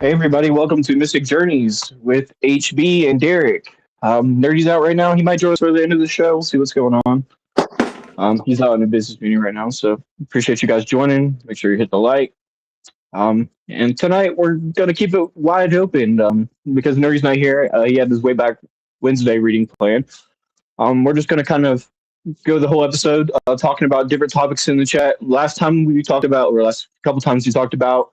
Hey everybody, welcome to Mystic Journeys with HB and Derek. Nerdy's out right now. He might join us for the end of the show. We'll see what's going on. He's out in a business meeting right now, so appreciate you guys joining. Make sure you hit the like. And tonight we're gonna keep it wide open because Nerdy's not here. He had his way back Wednesday reading plan. We're just gonna kind of go the whole episode talking about different topics in the chat. Last time we talked about, or last couple times we talked about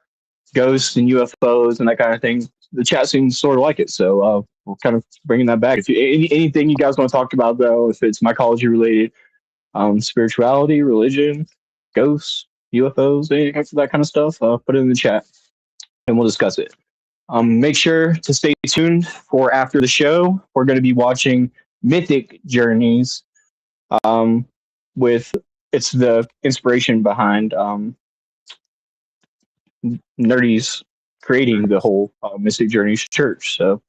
ghosts and UFOs and that kind of thing. The chat seems sort of like it, so we're kind of bringing that back. If you, anything you guys want to talk about, though, if it's mycology related, spirituality, religion, ghosts, UFOs, that kind of stuff, put it in the chat and we'll discuss it. Make sure to stay tuned for after the show. We're going to be watching Mythic Journeys um, with it's the inspiration behind Nerdy's creating the whole Mystic Journeys church. So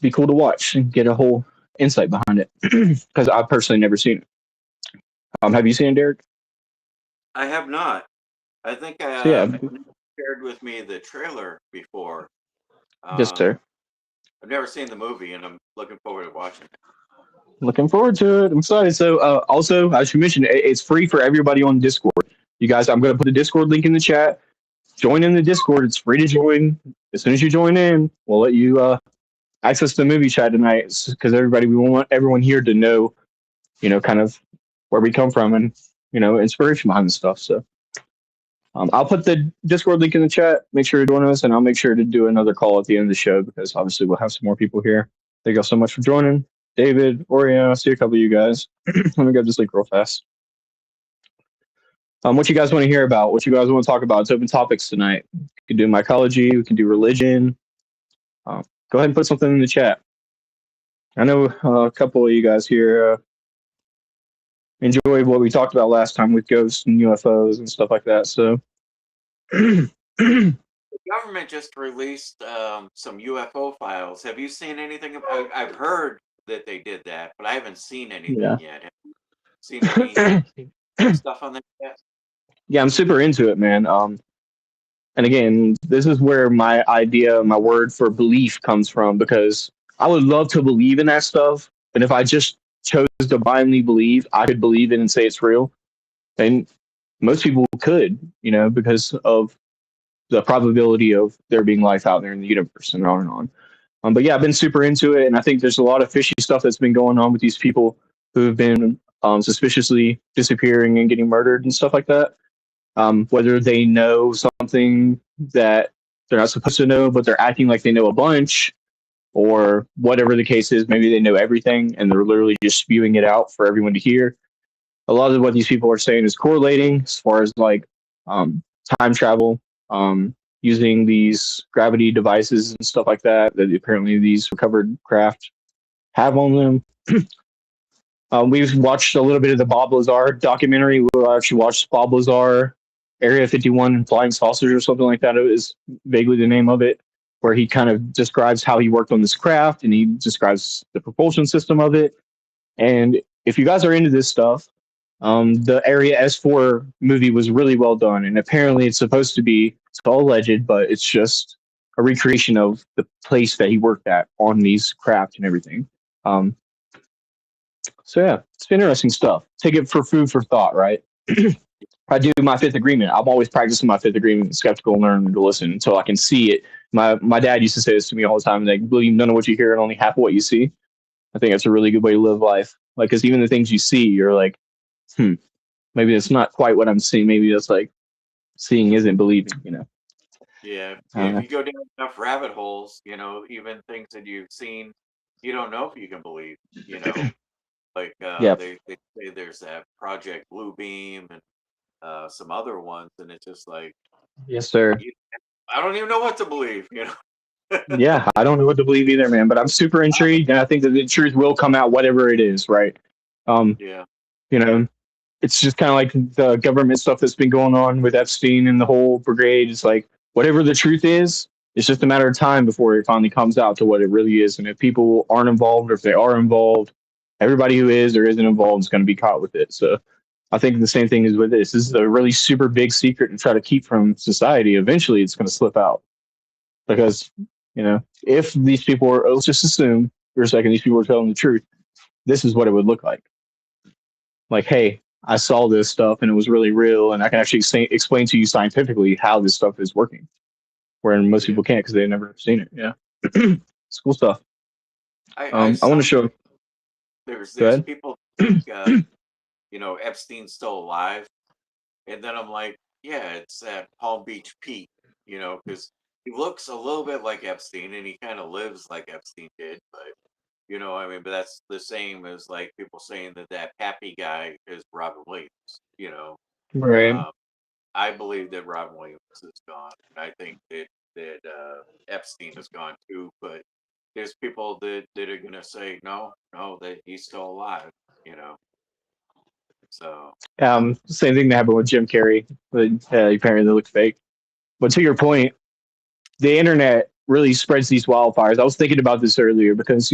be cool to watch and get a whole insight behind it because I've personally never seen it. Have you seen it, Derek? I have not. I think So yeah, shared with me the trailer before. just sir. I've never seen the movie, and I'm looking forward to watching it. Looking forward to it. I'm excited. So also, I should mention it's free for everybody on Discord. You guys, I'm going to put the Discord link in the chat. Join in the Discord. It's free to join. As soon as you join in, we'll let you access the movie chat tonight because we want everyone here to know, kind of where we come from and, inspiration behind the stuff. So I'll put the Discord link in the chat. Make sure to join us, and I'll make sure to do another call at the end of the show because obviously we'll have some more people here. Thank you all so much for joining. David, Oriana, I see a couple of you guys. Let me grab this link real fast. What you guys want to hear about? What you guys want to talk about? It's open topics tonight. We can do mycology. We can do religion. Go ahead and put something in the chat. I know a couple of you guys here enjoyed what we talked about last time with ghosts and UFOs and stuff like that. So, The government just released some UFO files. Have you seen anything? I've heard that they did that, but I haven't seen anything yet. Have you seen any stuff on that yet? Yeah, I'm super into it, man. And again, this is where my idea, my word for belief comes from because I would love to believe in that stuff. And if I just chose to blindly believe, I could believe it and say it's real. And most people could, because of the probability of there being life out there in the universe and on and on. But yeah, I've been super into it. And I think there's a lot of fishy stuff that's been going on with these people who have been suspiciously disappearing and getting murdered and stuff like that. Whether they know something that they're not supposed to know, but they're acting like they know a bunch, or whatever the case is, maybe they know everything and they're literally just spewing it out for everyone to hear. A lot of what these people are saying is correlating as far as like time travel, using these gravity devices and stuff like that that apparently these recovered craft have on them. We've watched a little bit of the Bob Lazar documentary. We actually watched Bob Lazar Area 51 Flying Saucers or something like that. It was vaguely the name of it, where he kind of describes how he worked on this craft and he describes the propulsion system of it. And if you guys are into this stuff, the Area S4 movie was really well done. And apparently it's supposed to be, it's all alleged, but it's just a recreation of the place that he worked at on these craft and everything. So yeah, it's interesting stuff. Take it for food for thought, right? I do my fifth agreement. I'm always practicing my fifth agreement, skeptical, and learn to listen until I can see it. My dad used to say this to me all the time, like, believe none of what you hear and only half of what you see. I think that's a really good way to live life. Like, because even the things you see, you're like, maybe it's not quite what I'm seeing. Maybe it's like seeing isn't believing. Yeah, if you go down enough rabbit holes, even things that you've seen, you don't know if you can believe. Like they say there's that Project Bluebeam and some other ones, and it's just like, yes, sir. I don't even know what to believe. Yeah, I don't know what to believe either, man. But I'm super intrigued, and I think that the truth will come out, whatever it is, right? Yeah. It's just kind of like the government stuff that's been going on with Epstein and the whole brigade. It's like whatever the truth is, it's just a matter of time before it finally comes out to what it really is. And if people aren't involved, or if they are involved, everybody who is or isn't involved is going to be caught with it. So I think the same thing is with this. This is a really super big secret to try to keep from society. Eventually, it's going to slip out. Because, if these people were, let's just assume for a second, these people were telling the truth, this is what it would look like. Like, hey, I saw this stuff and it was really real, and I can actually explain to you scientifically how this stuff is working. Where most people can't because they've never seen it. Yeah, it's cool stuff. I want to show. There's people think Epstein's still alive, and then I'm like, yeah, it's at Palm Beach Pete, because he looks a little bit like Epstein and he kind of lives like Epstein did, but but that's the same as like people saying that Pappy guy is Robin Williams. Right. I believe that Robin Williams is gone. I think that Epstein is gone too, but there's people that are gonna say no, that he's still alive. So same thing that happened with Jim Carrey. But apparently they look fake. But to your point, the internet really spreads these wildfires. I was thinking about this earlier because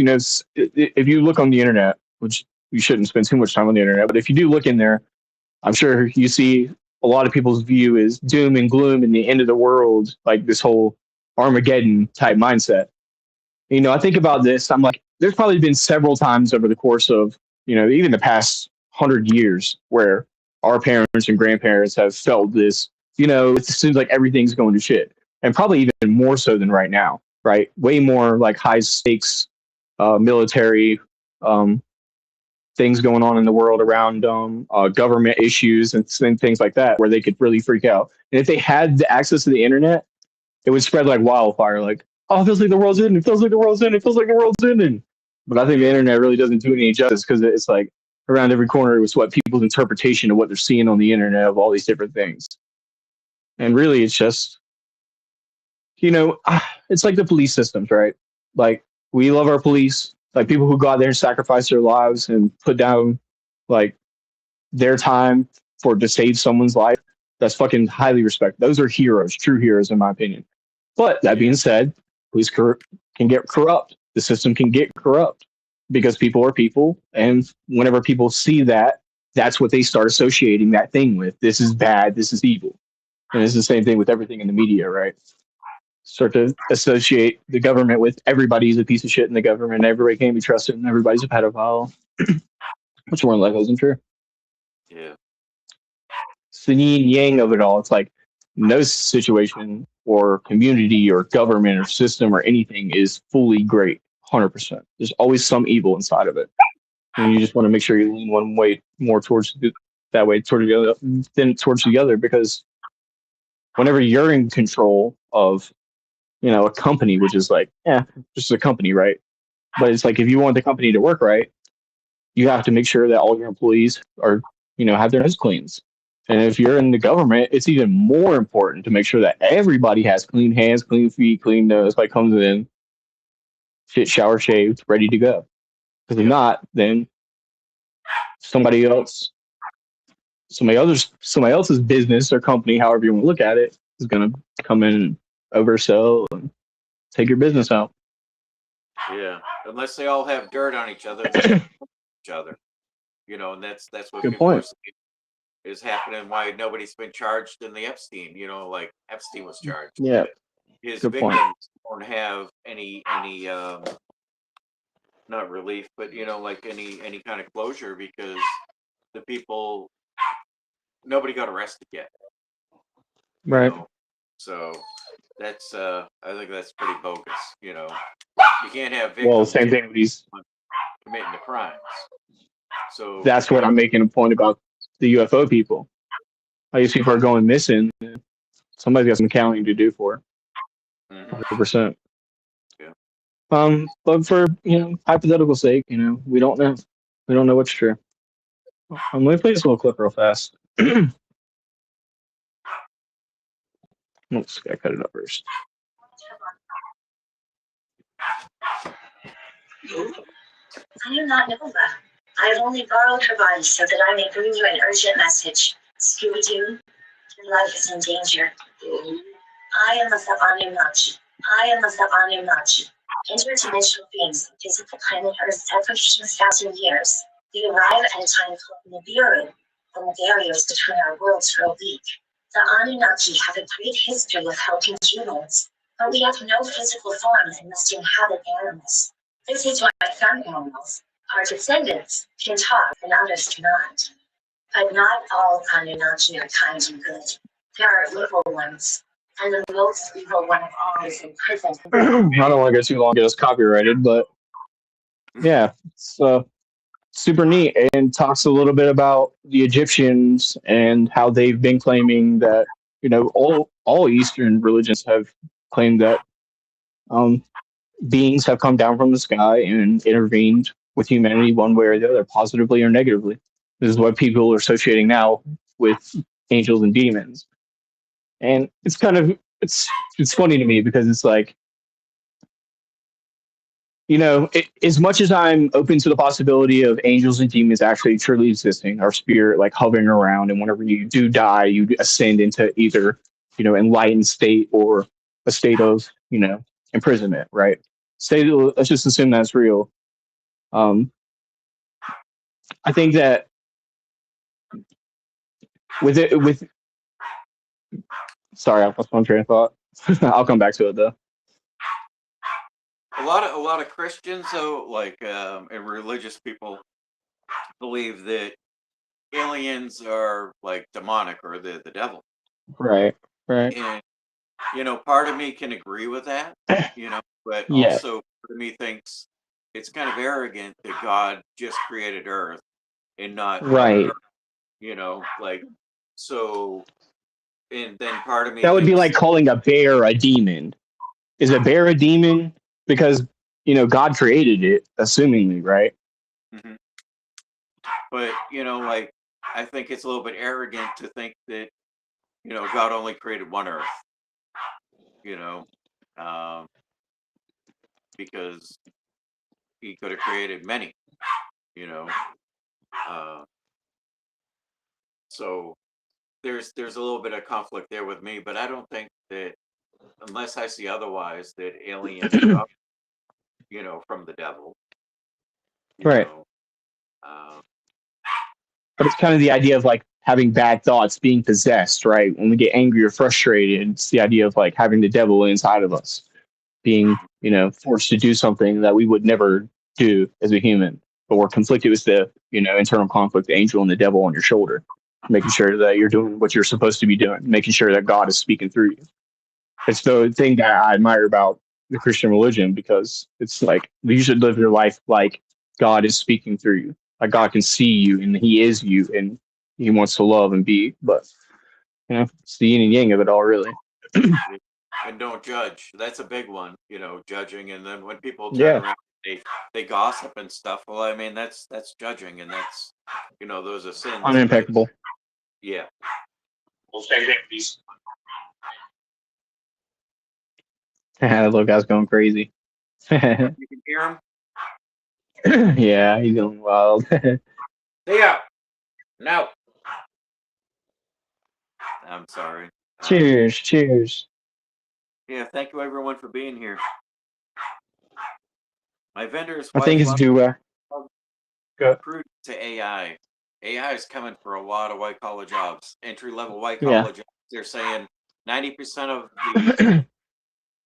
if you look on the internet, which you shouldn't spend too much time on the internet, but if you do look in there, I'm sure you see a lot of people's view is doom and gloom and the end of the world, like this whole Armageddon type mindset. I think about this. I'm like, there's probably been several times over the course of, even the past 100 years where our parents and grandparents have felt this, it seems like everything's going to shit. And probably even more so than right now, right? Way more like high stakes military things going on in the world around government issues and things like that where they could really freak out. And if they had the access to the internet, it would spread like wildfire. Like, oh, it feels like the world's ending. It feels like the world's ending. It feels like the world's ending. But I think the internet really doesn't do any justice because it's like around every corner it was what people's interpretation of what they're seeing on the internet of all these different things. And really, it's just, it's like the police systems, right? Like, we love our police. Like, people who go out there and sacrifice their lives and put down like their time to save someone's life. That's fucking highly respected. Those are heroes, true heroes, in my opinion. But that being said, police can get corrupt. The system can get corrupt because people are people. And whenever people see that, that's what they start associating that thing with. This is bad. This is evil. And it's the same thing with everything in the media, right? Start to associate the government with everybody's a piece of shit in the government. Everybody can't be trusted and everybody's a pedophile. Which more like isn't true. Yeah. It's the yin yang of it all. It's like no situation or community or government or system or anything is fully great, 100%. There's always some evil inside of it. And you just want to make sure you lean one way more towards that way towards the other than towards the other, because whenever you're in control of, a company, which is like, just a company, right? But it's like if you want the company to work right, you have to make sure that all your employees are, have their nose cleans. And if you're in the government, it's even more important to make sure that everybody has clean hands, clean feet, clean nose, like comes in, shit, shower, shaved, ready to go. Because if not, then somebody else's business or company, however you want to look at it, is going to come in and oversell and take your business out. Yeah, unless they all have dirt on each other, and that's what Good people point. are saying is happening. Why nobody's been charged in the Epstein? Like Epstein was charged. Yeah, his good victims point. don't have any not relief, but like any kind of closure because the people, nobody got arrested yet. Right. So that's I think that's pretty bogus. You can't have victims. Well, same thing with these committing the crimes. So that's what I'm making a point about the UFO people. All these people are going missing. Somebody's got some accounting to do for. 100%. Yeah. But for hypothetical sake, we don't know. We don't know what's true. Let me play this little clip real fast. Oops, I cut it up first. I am not Nova. I have only borrowed her body so that I may bring you an urgent message. Scooby-Doo, your life is in danger. I am the Anunnaki. I am the Anunnaki. Interdimensional beings visit the planet Earth every 2,000 years. They arrive at a time called Nibiru, when the barriers between our worlds grow weak. The Anunnaki have a great history of helping humans, but we have no physical form and must inhabit animals. This is why some animals, our descendants, can talk and others cannot. But not all Anunnaki are kind and good. There are evil ones, and the most evil one of all is in prison. I don't want to go too long, get us copyrighted, but yeah, it's super neat and talks a little bit about the Egyptians and how they've been claiming that, all Eastern religions have claimed that beings have come down from the sky and intervened with humanity one way or the other, positively or negatively. This is what people are associating now with angels and demons. And it's kind of it's funny to me because it's like, as much as I'm open to the possibility of angels and demons actually truly existing, our spirit like hovering around, and whenever you do die, you ascend into either, enlightened state or a state of, imprisonment, right? Let's just assume that's real. I think that sorry, I lost my train of thought. I'll come back to it though. A lot of Christians, though, like and religious people, believe that aliens are like demonic or the devil. Right. And part of me can agree with that, but also part of me thinks it's kind of arrogant that God just created Earth and not right. Like so. And then part of me that would be like calling a bear a demon. Is a bear a demon? Because God created it, assumingly, right? Mm-hmm. But like I think it's a little bit arrogant to think that God only created one Earth. Because He could have created many. So there's a little bit of conflict there with me, but I don't think that unless I see otherwise that aliens are up, from the devil. Right. But it's kind of the idea of like having bad thoughts, being possessed, right? When we get angry or frustrated, it's the idea of like having the devil inside of us, being, forced to do something that we would never do as a human, but we're conflicted with the, internal conflict, the angel and the devil on your shoulder, making sure that you're doing what you're supposed to be doing, making sure that God is speaking through you. It's the thing that I admire about the Christian religion, because it's like you should live your life like God is speaking through you. Like God can see you and He is you and He wants to love and be. But it's the yin and yang of it all, really. And don't judge. That's a big one, judging. And then when people turn around, they gossip and stuff. Well, I mean, that's judging, and that's those are sins. Unimpeccable. Yeah. Well, same thing, please. That little guy's going crazy. You can hear him? Yeah, he's going wild. Yeah. No. I'm sorry. Cheers. Yeah, thank you everyone for being here. My vendors. I think it's due. Recruit to AI. AI is coming for a lot of white collar jobs, entry level white collar jobs. They're saying 90% of the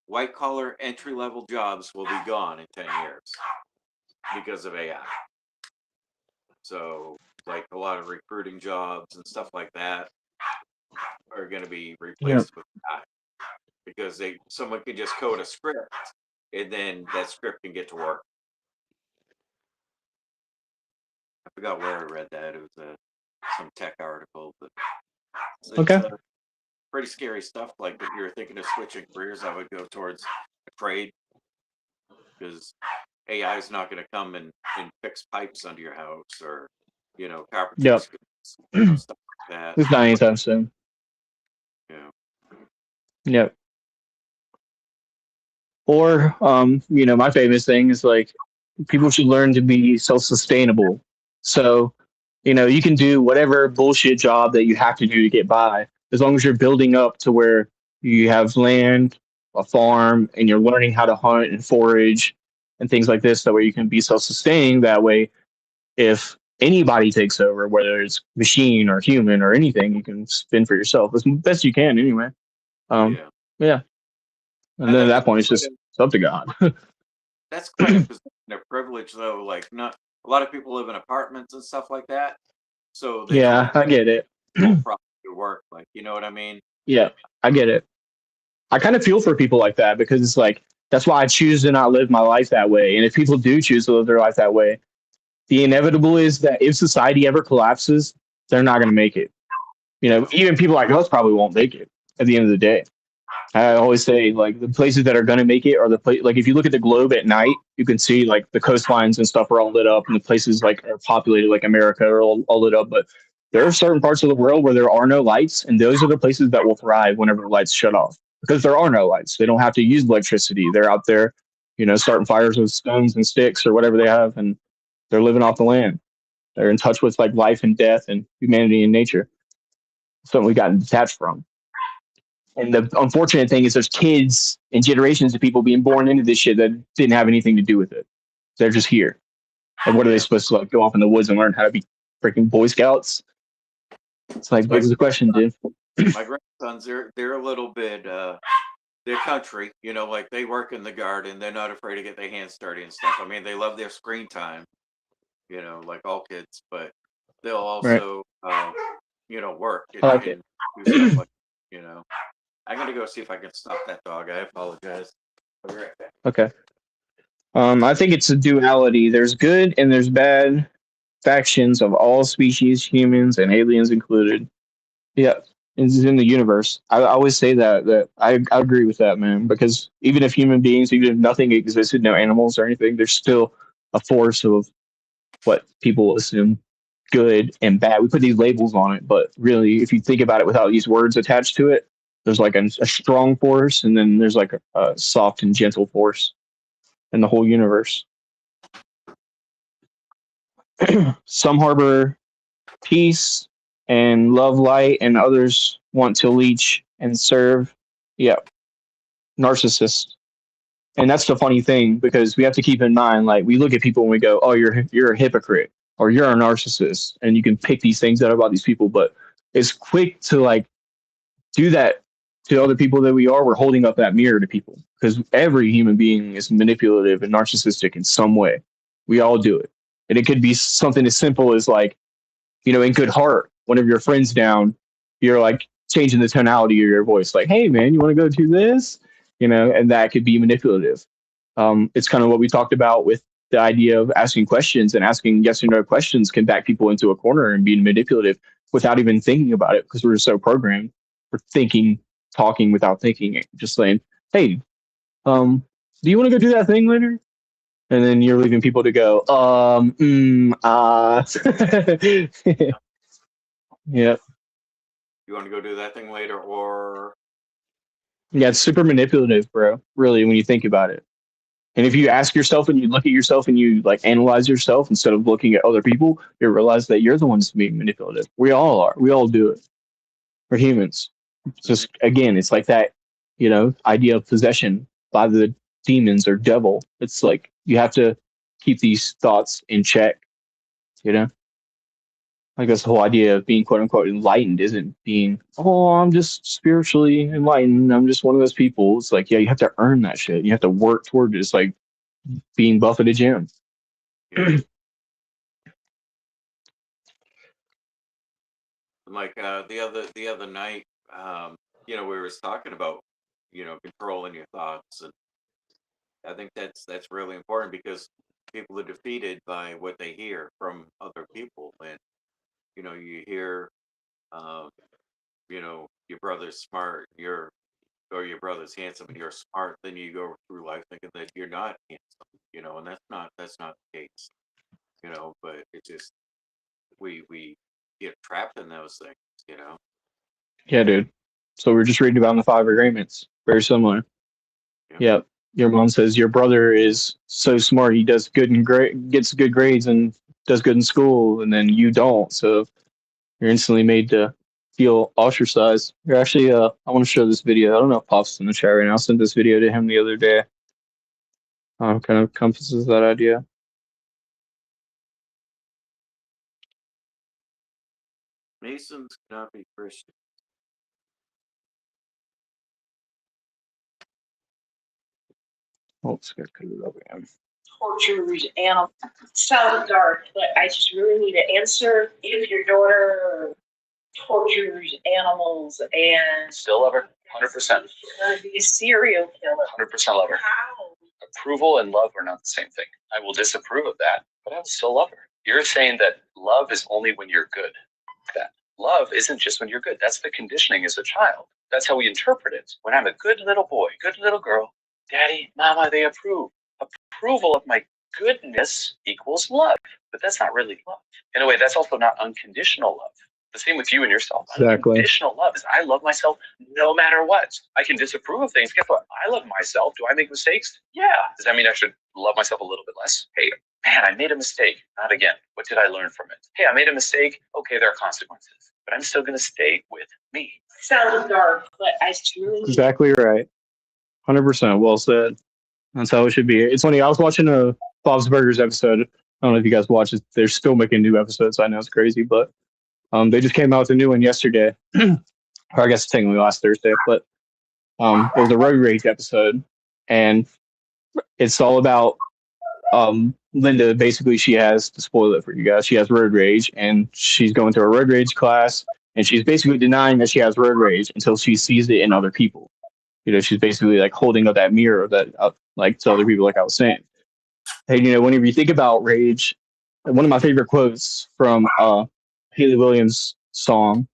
white collar entry level jobs will be gone in 10 years because of AI. So, like a lot of recruiting jobs and stuff like that are going to be replaced with AI, because someone can just code a script and then that script can get to work. I forgot where I read that. It was some tech article, but it's pretty scary stuff. Like if you're thinking of switching careers, I would go towards a trade, because AI is not going to come and fix pipes under your house or carpentry skills, stuff like that. It's not anytime soon. Yeah. Yep. Or my famous thing is like people should learn to be self-sustainable. So, you can do whatever bullshit job that you have to do to get by, as long as you're building up to where you have land, a farm, and you're learning how to hunt and forage and things like this. That way you can be self-sustaining. That way, if anybody takes over, whether it's machine or human or anything, you can spin for yourself as best you can anyway. Yeah. And then at that point, it's just up to God. That's quite a position of privilege, though. Like, not a lot of people live in apartments and stuff like that, so they don't Yeah, I get it. properly work. Like, you know what I mean? Yeah, I get it. I kind of feel for people like that because it's like that's why I choose to not live my life that way. And if people do choose to live their life that way, the inevitable is that if society ever collapses, they're not going to make it. You know, even people like us probably won't make it at the end of the day. I always say like the places that are going to make it are the place. Like if you look at the globe at night, you can see like the coastlines and stuff are all lit up, and the places like are populated like America are all lit up. But there are certain parts of the world where there are no lights, and those are the places that will thrive whenever the lights shut off because there are no lights. They don't have to use electricity. They're out there, you know, starting fires with stones and sticks or whatever they have, and they're living off the land. They're in touch with like life and death and humanity and nature. Something we've gotten detached from. And the unfortunate thing is there's kids and generations of people being born into this shit that didn't have anything to do with it. They're just here. And what are they supposed to like go off in the woods and learn how to be freaking Boy Scouts? It's like, what's the question, dude? My grandsons, they're a little bit they're country, you know, like they work in the garden, they're not afraid to get their hands dirty and stuff. I mean, they love their screen time, you know, like all kids, but they'll also you know, work and, like and do stuff like, you know. I'm gonna go see if I can stop that dog. I apologize. I'll be right back. Okay. I think it's a duality. There's good and there's bad factions of all species, humans and aliens included. Yeah, it's in the universe. I always say that I agree with that, man. Because even if human beings, even if nothing existed, no animals or anything, there's still a force of what people assume good and bad. We put these labels on it, but really, if you think about it without these words attached to it, there's like a strong force, and then there's like a soft and gentle force in the whole universe. Some harbor peace and love light, and others want to leech and serve. Yeah, narcissists. And that's the funny thing because we have to keep in mind, like we look at people and we go, "Oh, you're a hypocrite," or "You're a narcissist," and you can pick these things out about these people. But it's quick to like do that to other people that we are. We're holding up that mirror to people because every human being is manipulative and narcissistic in some way. We all do it, and it could be something as simple as like, you know, in good heart, one of your friends down, you're like changing the tonality of your voice, like, "Hey, man, you want to go do this?" You know, and that could be manipulative. It's kind of what we talked about with the idea of asking questions and asking yes or no questions can back people into a corner and being manipulative without even thinking about it because we're so programmed. We're thinking, talking without thinking, just saying, "Hey, do you want to go do that thing later?" And then you're leaving people to go, yeah. You want to go do that thing later, or Yeah, it's super manipulative, bro. Really, when you think about it. And if you ask yourself and you look at yourself and you like analyze yourself instead of looking at other people, you realize that you're the ones being manipulative. We all are. We all do it. We're humans. It's just again, it's like that, you know, idea of possession by the demons or devil. It's like you have to keep these thoughts in check, you know? I guess the whole idea of being quote unquote enlightened isn't being, oh, I'm just spiritually enlightened. I'm just one of those people. It's like, yeah, you have to earn that shit. You have to work toward it. It's like being buff at a gym. yeah. Like the other night, you know, we were talking about, you know, controlling your thoughts, and I think that's really important because people are defeated by what they hear from other people, and you know, you hear, um, you know, your brother's smart, or your brother's handsome, and you're smart, then you go through life thinking that you're not handsome, you know, and that's not the case, you know, but it just we get trapped in those things, you know. Yeah, dude. So we're just reading about in the Five Agreements. Very similar. Yeah. Yep. Your mom says your brother is so smart. He does good and great, gets good grades and does good in school, and then you don't. So you're instantly made to feel ostracized. You're actually, I want to show this video. I don't know if Pop's in the chat right now. I sent this video to him the other day. Kind of encompasses that idea. Masons cannot be Christian. Oh, it's gonna cut it up again. Tortures animals. Sounds dark, but I just really need an answer. If your daughter tortures animals and Still love her, 100%. gonna be a serial killer. 100% love her. How? Approval and love are not the same thing. I will disapprove of that, but I will still love her. You're saying that love is only when you're good. That love isn't just when you're good. That's the conditioning as a child. That's how we interpret it. When I'm a good little boy, good little girl, daddy, mama, they approve. Approval of my goodness equals love, but that's not really love. In a way, that's also not unconditional love. The same with you and yourself. Exactly. Unconditional love is I love myself no matter what. I can disapprove of things. Guess what? I love myself. Do I make mistakes? Yeah. Does that mean I should love myself a little bit less? Hey, man, I made a mistake. Not again. What did I learn from it? Hey, I made a mistake. Okay, there are consequences, but I'm still going to stay with me. Sounds dark, but I just really Exactly right. 100%. Well said. That's how it should be. It's funny. I was watching a Bob's Burgers episode. I don't know if you guys watch it. They're still making new episodes. I know it's crazy, but they just came out with a new one yesterday, or I guess technically last Thursday. But it was a road rage episode, and it's all about Linda. Basically, she has, to spoil it for you guys, she has road rage, and she's going through a road rage class, and she's basically denying that she has road rage until she sees it in other people. She's basically like holding up that mirror that like to other people, like I was saying. And whenever you think about rage, one of my favorite quotes from Haley Williams' song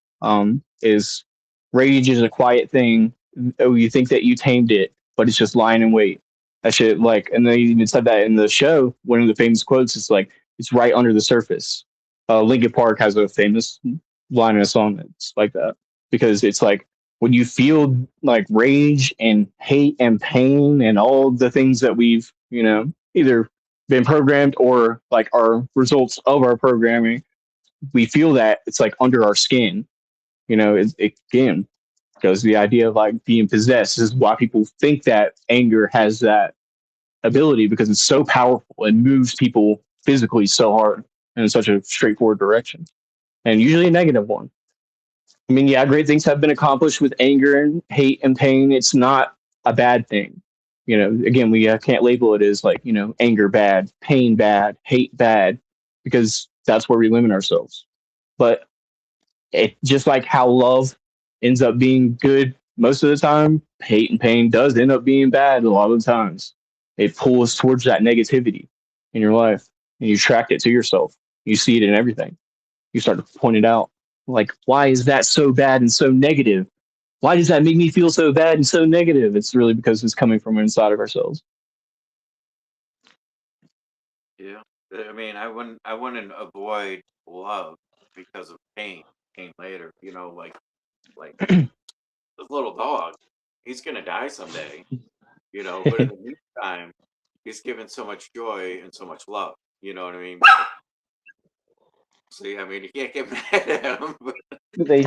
is, "Rage is a quiet thing. Oh, you think that you tamed it, but it's just lying in wait." That shit, like, and they even said that in the show. One of the famous quotes is like, "It's right under the surface." Linkin Park has a famous line in a song that's like that, because it's like, when you feel like rage and hate and pain and all the things that we've, either been programmed or like our results of our programming, we feel that it's like under our skin. Again, because the idea of like being possessed is why people think that anger has that ability, because it's so powerful and moves people physically so hard and in such a straightforward direction, and usually a negative one. I mean, yeah, great things have been accomplished with anger and hate and pain. It's not a bad thing. Again, we can't label it as like, anger bad, pain bad, hate bad, because that's where we limit ourselves. But it just like how love ends up being good most of the time, hate and pain does end up being bad a lot of the times. It pulls towards that negativity in your life, and you attract it to yourself. You see it in everything. You start to point it out. Like, why is that so bad and so negative? Why does that make me feel so bad and so negative? It's really because it's coming from inside of ourselves. Yeah, I mean, I wouldn't avoid love because of pain. Pain later, like this little dog, he's gonna die someday, But in the meantime, he's given so much joy and so much love. You know what I mean? See, I mean, you can't get mad at him.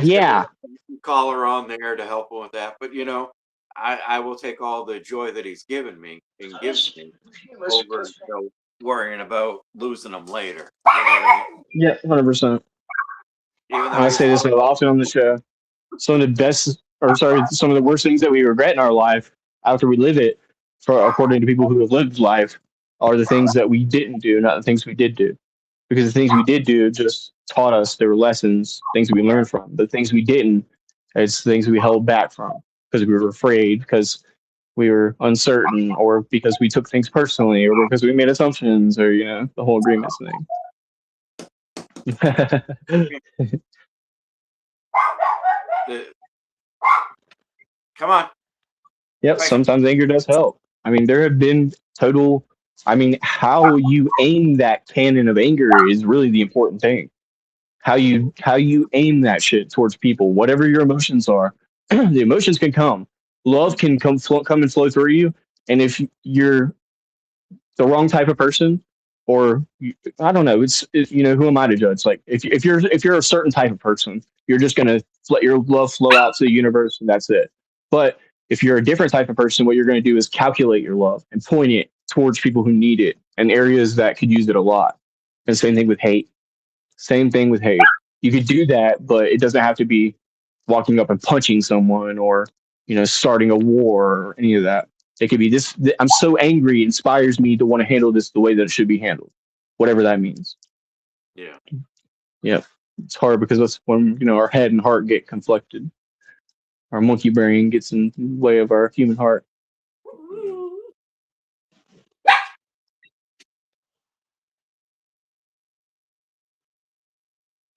Yeah. Caller on there to help him with that. But I will take all the joy that he's given me and gives me over worrying about losing him later. You know what I mean? Yeah, 100%. I say this often on the show. Some of the worst things that we regret in our life after we live it, according to people who have lived life, are the things that we didn't do, not the things we did do. Because the things we did do just taught us, there were lessons, things we learned from. The things we didn't, it's things we held back from because we were afraid, because we were uncertain, or because we took things personally, or because we made assumptions, or the whole agreements thing. Come on. Yep, sometimes anger does help. I mean, there have been how you aim that cannon of anger is really the important thing. How you aim that shit towards people, whatever your emotions are, the emotions can come. Love can come and flow through you. And if you're the wrong type of person, or I don't know, it's who am I to judge? Like if you're a certain type of person, you're just gonna let your love flow out to the universe, and that's it. But if you're a different type of person, what you're going to do is calculate your love and point it towards people who need it and areas that could use it a lot. And same thing with hate. You could do that, but it doesn't have to be walking up and punching someone, or starting a war, or any of that. It could be this. I'm so angry, it inspires me to want to handle this the way that it should be handled, whatever that means. Yeah. Yep. It's hard because that's when our head and heart get conflicted. Our monkey brain gets in the way of our human heart.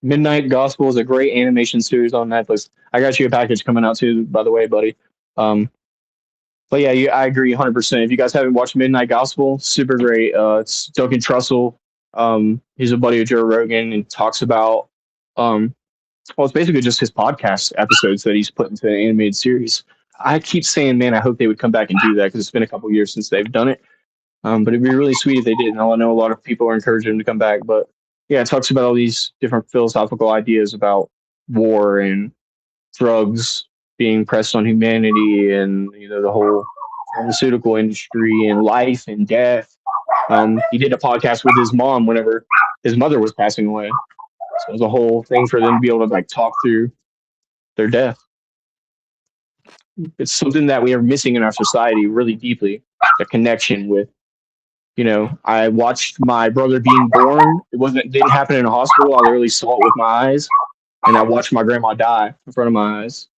Midnight Gospel is a great animation series on Netflix. I got you a package coming out too, by the way, buddy. But yeah, I agree 100%. If you guys haven't watched Midnight Gospel, super great. It's Duncan Trussell. He's a buddy of Joe Rogan and talks about, well, it's basically just his podcast episodes that he's put into an animated series. I keep saying, man, I hope they would come back and do that because it's been a couple years since they've done it. But it'd be really sweet if they did. And I know a lot of people are encouraging them to come back. But yeah, it talks about all these different philosophical ideas about war and drugs being pressed on humanity, and the whole pharmaceutical industry and life and death. He did a podcast with his mom whenever his mother was passing away. So it was a whole thing for them to be able to like talk through their death. It's something that we are missing in our society really deeply. The connection with, I watched my brother being born. Didn't happen in a hospital. I literally saw it with my eyes, and I watched my grandma die in front of my eyes.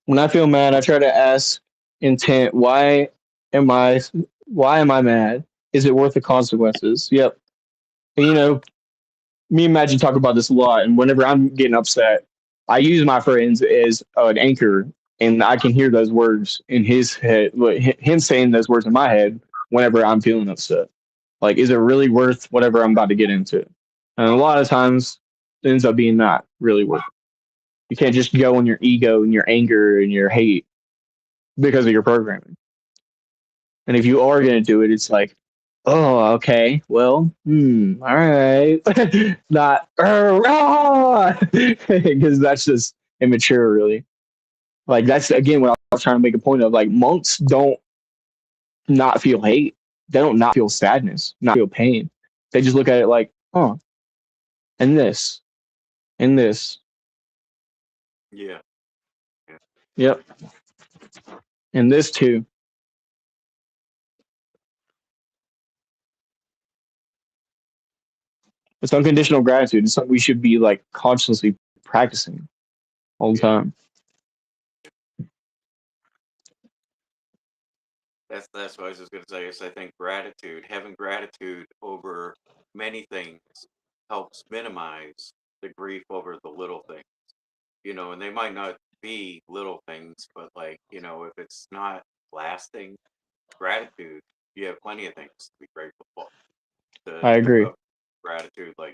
When I feel mad, I try to ask intent, am I why am I mad? Is it worth the consequences? Yep. And me and Magic talk about this a lot, and whenever I'm getting upset, I use my friends as an anchor, and I can hear those words in his head, him saying those words in my head whenever I'm feeling upset. Like, is it really worth whatever I'm about to get into? And a lot of times, it ends up being not really worth it. You can't just go on your ego and your anger and your hate because of your programming. And if you are going to do it, it's like, oh, okay, well, all right. Not, because that's just immature, really. Like, that's, again, what I was trying to make a point of. Like, monks don't not feel hate. They don't not feel sadness, not feel pain. They just look at it like, oh, and this, and this. Yeah. Yep. And this too. It's unconditional gratitude. It's something we should be like consciously practicing all the time. That's what I was just gonna say. Is I think having gratitude over many things, helps minimize the grief over the little things. And they might not be little things, but if it's not lasting, gratitude, you have plenty of things to be grateful for. I agree. Gratitude, like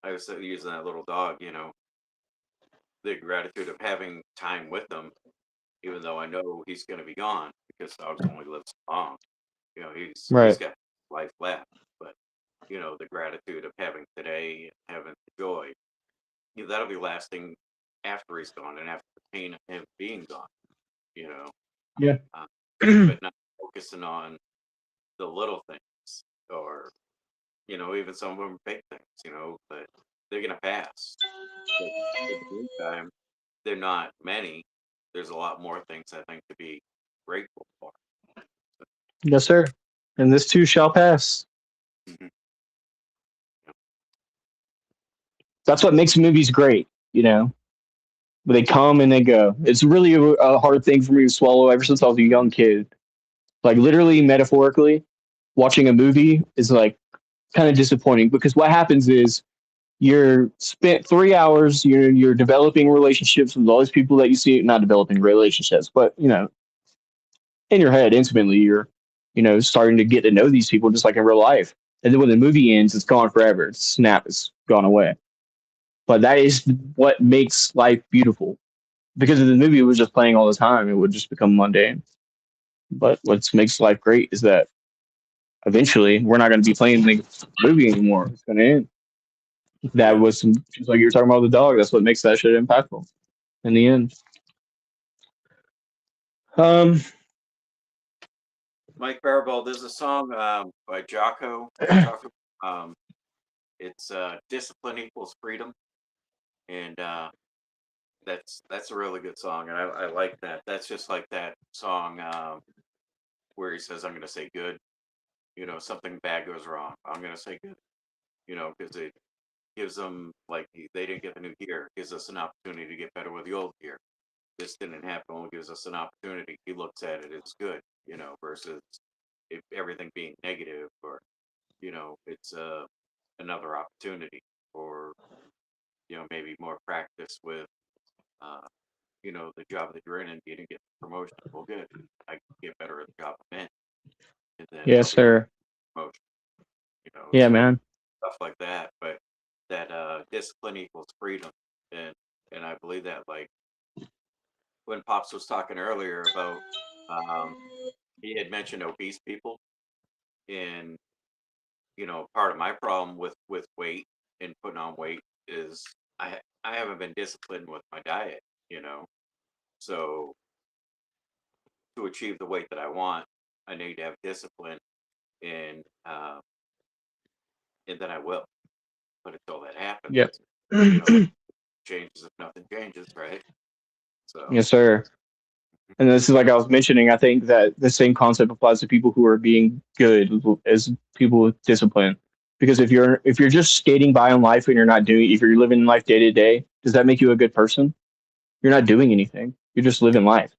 I was using that little dog, the gratitude of having time with them, even though I know he's going to be gone because dogs only live so long. He's got life left, but the gratitude of having today, having the joy, that'll be lasting after he's gone and after the pain of him being gone. Yeah. But not focusing on the little things, or even some of them are big things, but they're gonna pass. But in the meantime, they're not many. There's a lot more things I think to be grateful for. Yes, sir. And this too shall pass. Mm-hmm. That's what makes movies great, But they come and they go. It's really a hard thing for me to swallow ever since I was a young kid. Like, literally, metaphorically, watching a movie is like kind of disappointing because what happens is you're spent 3 hours, you're developing relationships with all these people that you see, not developing relationships, but in your head intimately, you're starting to get to know these people just like in real life. And then when the movie ends, it's gone forever. It's snap, it's gone away. But that is what makes life beautiful. Because if the movie was just playing all the time, it would just become mundane. But what makes life great is that eventually we're not going to be playing the movie anymore. It's going to end. That was just like you were talking about the dog. That's what makes that shit impactful in the end. Mike Barabel, there's a song by Jocko. it's discipline equals freedom, and that's a really good song, and I like that. That's just like that song where he says, "I'm going to say good." Something bad goes wrong. I'm going to say good. Because it gives them like they didn't get the new gear. It gives us an opportunity to get better with the old gear. This didn't happen. Only gives us an opportunity. He looks at it as good. Versus if everything being negative or it's another opportunity or maybe more practice with the job that you're in and you didn't get the promotion. Well, good. I can get better at the job I'm in, and then Yes, I'll be sir. promotion. Yeah, So man. stuff like that. But that discipline equals freedom, and I believe that. Like when Pops was talking earlier about, um, he had mentioned obese people, and part of my problem with weight and putting on weight is I haven't been disciplined with my diet. You know, so to achieve the weight that I want, I need to have discipline, and uh, and then I will. But until that happens, Yep. nothing changes if nothing changes, right? So Yes, sir. And this is like I was mentioning. I think that the same concept applies to people who are being good as people with discipline. Because if you're just skating by in life and you're not doing, if you're living life day to day, does that make you a good person? You're not doing anything. You're just living life.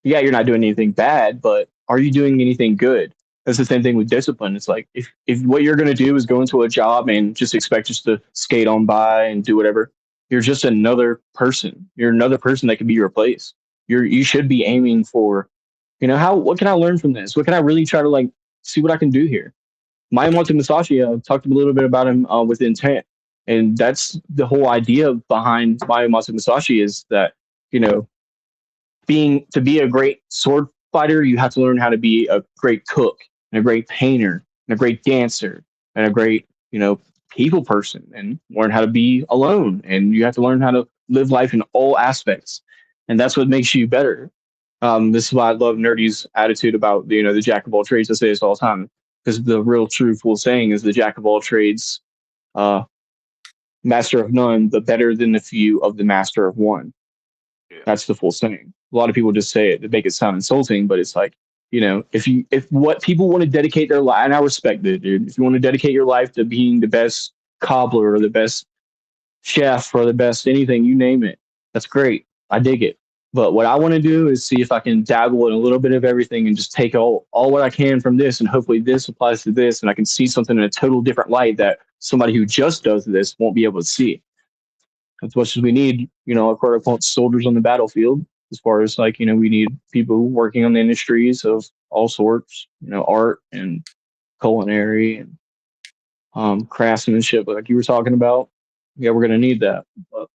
Yeah, you're not doing anything bad, but are you doing anything good? That's the same thing with discipline. It's like if what you're gonna do is go into a job and just expect just to skate on by and do whatever, you're just another person. You're another person that can be replaced. You should be aiming for, how what can I learn from this? What can I really try to like see what I can do here? Miyamoto Musashi, talked a little bit about him with intent, and that's the whole idea behind Miyamoto Musashi is that you know to be a great sword fighter, you have to learn how to be a great cook and a great painter and a great dancer and a great, people person and learn how to be alone. And you have to learn how to live life in all aspects. And that's what makes you better. This is why I love Nerdy's attitude about, the jack of all trades. I say this all the time because the real truthful saying is the jack of all trades, uh, master of none, the better than the few of the master of one. yeah, That's the full saying. A lot of people just say it to make it sound insulting, but it's like, if what people want to dedicate their life, and I respect it, dude. If you want to dedicate your life to being the best cobbler or the best chef or the best anything, you name it, that's great. I dig it. But what I want to do is see if I can dabble in a little bit of everything and just take all what I can from this, and hopefully this applies to this, and I can see something in a total different light that somebody who just does this won't be able to see as much as we need, quote unquote soldiers on the battlefield. As far as like, we need people working on the industries of all sorts, art and culinary and craftsmanship, like you were talking about. Yeah, we're gonna need that. But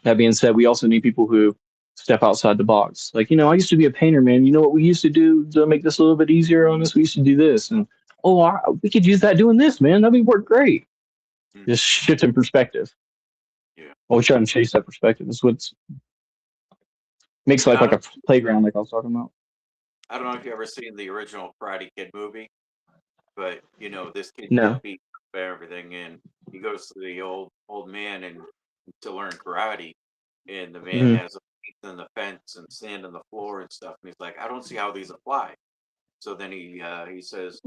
that being said, we also need people who step outside the box. Like, I used to be a painter, man. You know what we used to do to make this a little bit easier on us? We used to do this, and we could use that doing this, man. That'd be work great. Just shift in perspective. yeah. Always trying to chase that perspective. That's what makes life like a playground, like I was talking about. I don't know if you ever seen the original Karate Kid movie, but this kid gets No. beat by everything, and he goes to the old man and to learn karate, and the man Mhm. has a piece in the fence and sand on the floor and stuff, and he's like, I don't see how these apply. So then he says,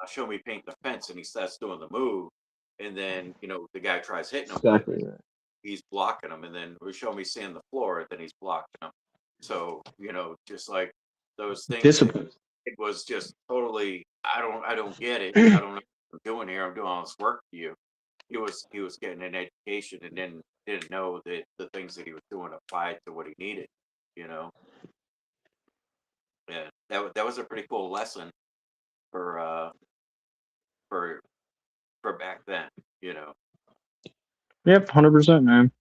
show me paint the fence, and he starts doing the move, and then the guy tries hitting him, but Exactly. he's blocking him, and then show me sand the floor, and then he's blocking him. So just like those things that Discipline. it was just totally. I don't get it. I don't know what I'm doing here. I'm doing all this work for you. He was getting an education and then didn't know that the things that he was doing applied to what he needed. You know, yeah, that was a pretty cool lesson for for for back then. You know, Yep, 100%, man.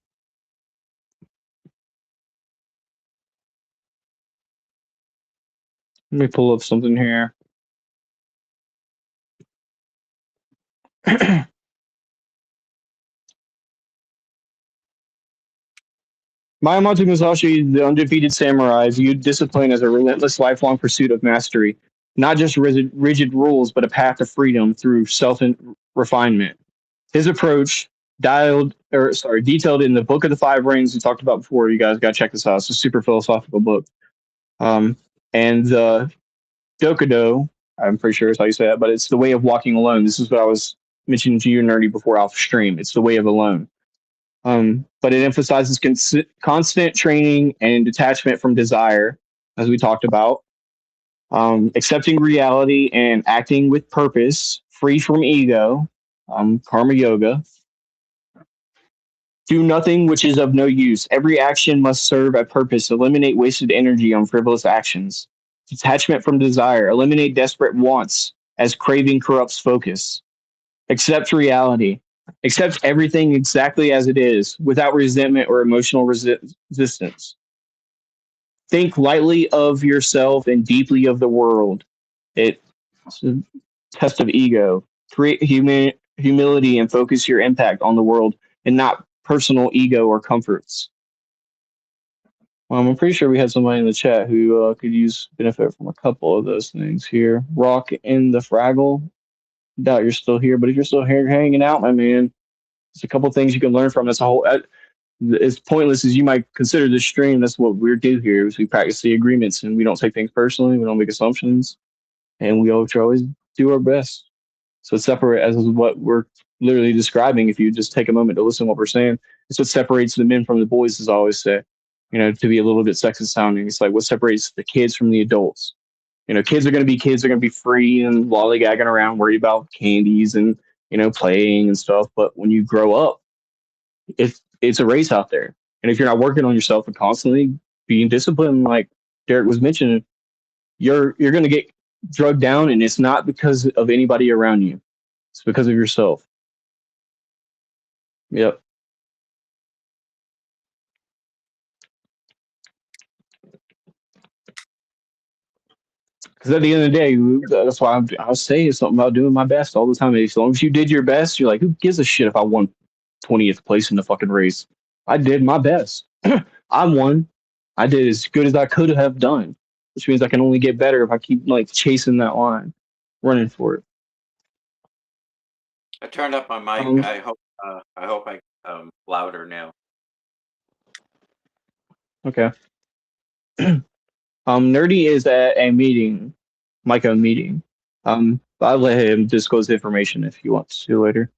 Let me pull up something here. Miyamoto Musashi, the undefeated samurai, viewed discipline as a relentless, lifelong pursuit of mastery. not just rigid rules, but a path to freedom through self refinement. His approach, detailed in the Book of the Five Rings we talked about before. You guys got to check this out. It's a super philosophical book. Um, and the Dokudo, I'm pretty sure is how you say that, but it's the way of walking alone. This is what I was mentioning to you, Nerdy, before off stream. It's the way of alone. But it emphasizes constant training and detachment from desire, as we talked about. Accepting reality and acting with purpose, free from ego, karma yoga. Do nothing which is of no use. Every action must serve a purpose. Eliminate wasted energy on frivolous actions. Detachment from desire. Eliminate desperate wants as craving corrupts focus. Accept reality. Accept everything exactly as it is without resentment or emotional resistance. Think lightly of yourself and deeply of the world. It's a test of ego. Create humility and focus your impact on the world and not personal ego or comforts. I'm pretty sure we had somebody in the chat who could use benefit from a couple of those things here. Rock in the Fraggle. Doubt you're still here, but if you're still here hanging out, my man, there's a couple things you can learn from. That's a whole. As pointless as you might consider this stream, that's what we do here. Is we practice the agreements and we don't take things personally. We don't make assumptions, and we always do our best. So it's separate as what we're literally describing. If you just take a moment to listen to what we're saying, it's what separates the men from the boys, as I always say. To be a little bit sexist sounding, it's like what separates the kids from the adults. Kids are going to be kids. They're going to be free and lollygagging around, worried about candies and playing and stuff. But when you grow up, it's a race out there. And if you're not working on yourself and constantly being disciplined, like Derek was mentioning, you're going to get drugged down, and it's not because of anybody around you. It's because of yourself. Yep. Because at the end of the day, that's why I was saying something about doing my best all the time. As long as you did your best, you're like, who gives a shit if I won 20th place in the fucking race? I did my best. I won. I did as good as I could have done, which means I can only get better if I keep chasing that line, running for it. I turned up my mic. I hope louder now. Okay. Nerdy is at a meeting, Micah meeting. I'll let him disclose the information if he wants to later.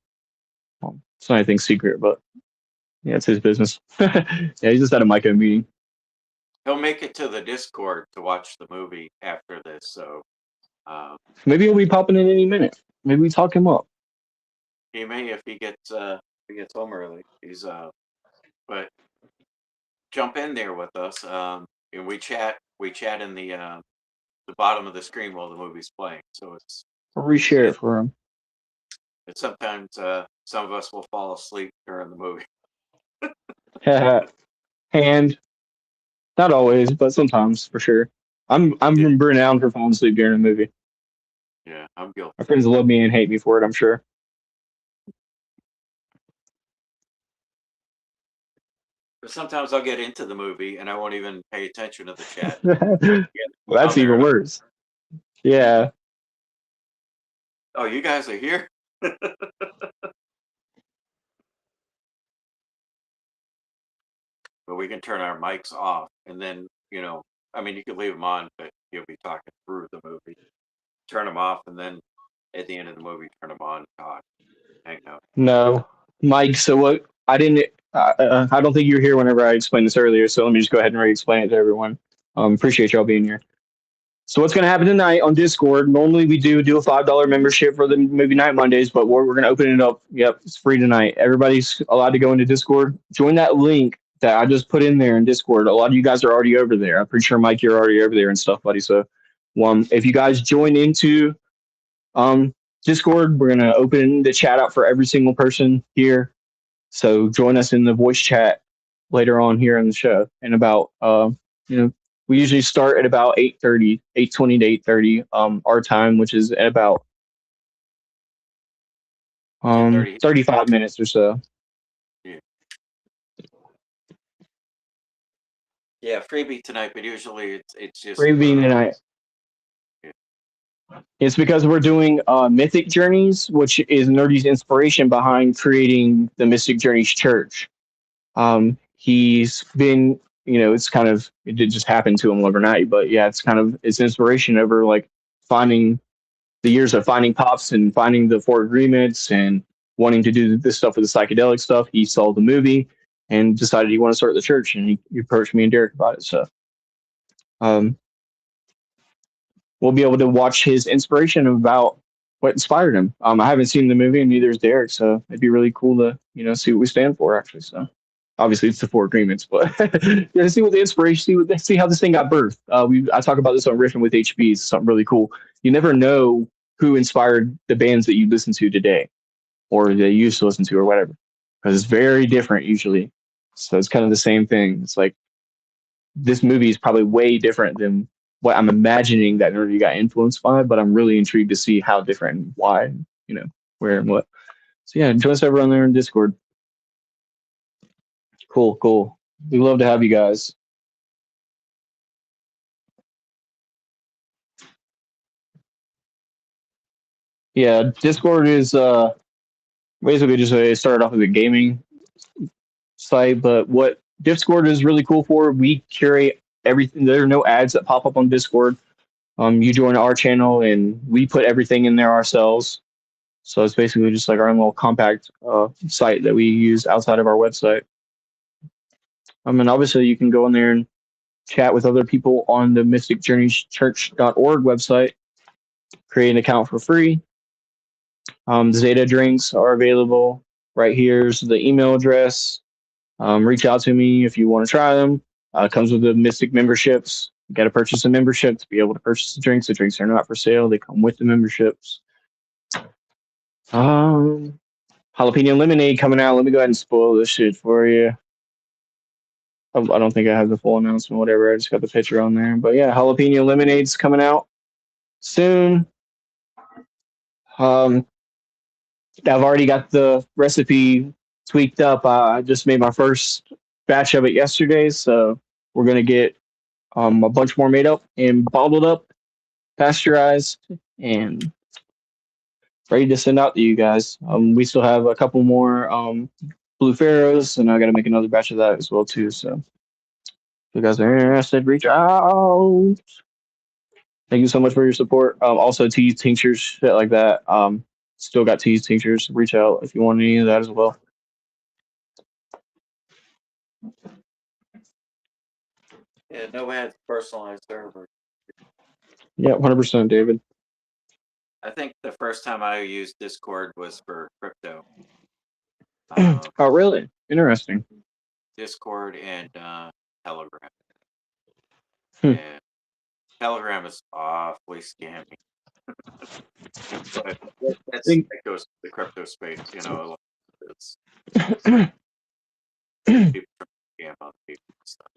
It's not anything secret, but yeah, it's his business. Yeah, he's just at a Micah meeting. He'll make it to the Discord to watch the movie after this, so maybe he'll be popping in any minute. Maybe we talk him up. He may if he gets home early. He's but jump in there with us. And we chat in the bottom of the screen while the movie's playing. So I'll reshare it for him. But sometimes some of us will fall asleep during the movie. And not always, but sometimes for sure. I'm renowned for falling asleep during a movie. Yeah, I'm guilty. My friends love me and hate me for it, I'm sure. But sometimes I'll get into the movie and I won't even pay attention to the chat. Well, that's even worse. Yeah. Oh, you guys are here? But we can turn our mics off, and then you can leave them on, but you'll be talking through the movie. Turn them off, and then at the end of the movie, turn them on, talk, hang out. No, Mike. So what? I didn't. I don't think you were here whenever I explained this earlier. So let me just go ahead and re-explain it to everyone. Appreciate y'all being here. So what's going to happen tonight on Discord? Normally we do a $5 membership for the Movie Night Mondays, but we're going to open it up. Yep, it's free tonight. Everybody's allowed to go into Discord. Join that link that I just put in there in Discord. A lot of you guys are already over there. I'm pretty sure, Mike, you're already over there and stuff, buddy. So if you guys join into Discord, we're going to open the chat out for every single person here. So join us in the voice chat later on here in the show. And about, we usually start at about 8:20 to 8:30 our time, which is at about 35 minutes or so. Yeah, freebie tonight, but usually it's just freebie tonight. Yeah. It's because we're doing Mythic Journeys, which is Nerdy's inspiration behind creating the Mystic Journeys Church. He's been, it's kind of, it did just happen to him overnight, but yeah, it's kind of, it's inspiration over like finding the years of finding pops and finding the four agreements and wanting to do this stuff with the psychedelic stuff. He saw the movie and decided he wanted to start the church, and he approached me and Derek about it. So um, we'll be able to watch his inspiration about what inspired him. I haven't seen the movie, and neither is Derek, so it'd be really cool to see what we stand for. Actually, so obviously it's the four agreements, but yeah, see what the inspiration, see how this thing got birthed. I talk about this on Riffing with HB. It's something really cool. You never know who inspired the bands that you listen to today, or that you used to listen to, or whatever, because it's very different usually. So it's kind of the same thing. It's like this movie is probably way different than what I'm imagining that Nerdy got influenced by, but I'm really intrigued to see how different and why, where and what. So yeah, join us over on there in Discord. Cool, cool. We love to have you guys. Yeah, Discord is basically just started off as a gaming site, but what Discord is really cool for, we curate everything. There are no ads that pop up on Discord. You join our channel and we put everything in there ourselves. So it's basically just like our own little compact site that we use outside of our website. And obviously you can go in there and chat with other people on the mysticjourneyschurch.org website, create an account for free. Zeta drinks are available. Right here's the email address. Reach out to me if you want to try them. It comes with the Mystic memberships. You got to purchase a membership to be able to purchase the drinks. The drinks are not for sale. They come with the memberships. Jalapeno lemonade coming out. Let me go ahead and spoil this shit for you. I don't think I have the full announcement, whatever. I just got the picture on there. But yeah, jalapeno lemonade's coming out soon. I've already got the recipe tweaked up. I just made my first batch of it yesterday, so we're gonna get a bunch more made up and bottled up, pasteurized, and ready to send out to you guys. We still have a couple more blue pharaohs, and I got to make another batch of that as well too. So if you guys are interested, reach out. Thank you so much for your support. Also, teas, tinctures, shit like that. Still got teas, tinctures. Reach out if you want any of that as well. Yeah, no ads, personalized server. Yeah, 100%, David. I think the first time I used Discord was for crypto. Oh, really? Interesting. Discord and Telegram. Hmm. Yeah, Telegram is awfully scammy. But that goes to the crypto space, it's people scam other people and stuff.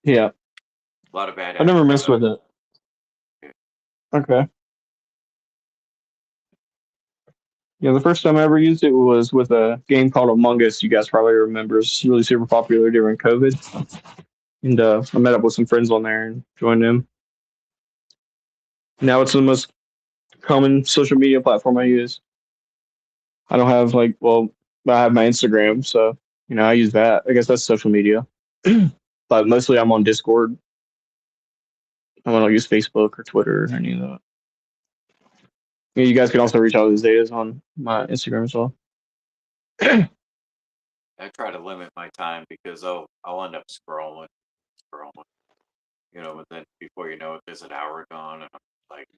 Yeah. A lot of bad. I never messed with it. Yeah. Okay. Yeah, the first time I ever used it was with a game called Among Us. You guys probably remember. It's really super popular during COVID. And I met up with some friends on there and joined them. Now it's the most common social media platform I use. I don't have I have my Instagram, so I use that. I guess that's social media. But mostly I'm on Discord. I don't use Facebook or Twitter or any of that. Yeah, you guys can also reach out to Zetas on my Instagram as well. I try to limit my time because I'll end up scrolling, and then before you know it, there's an hour gone, and I'm like,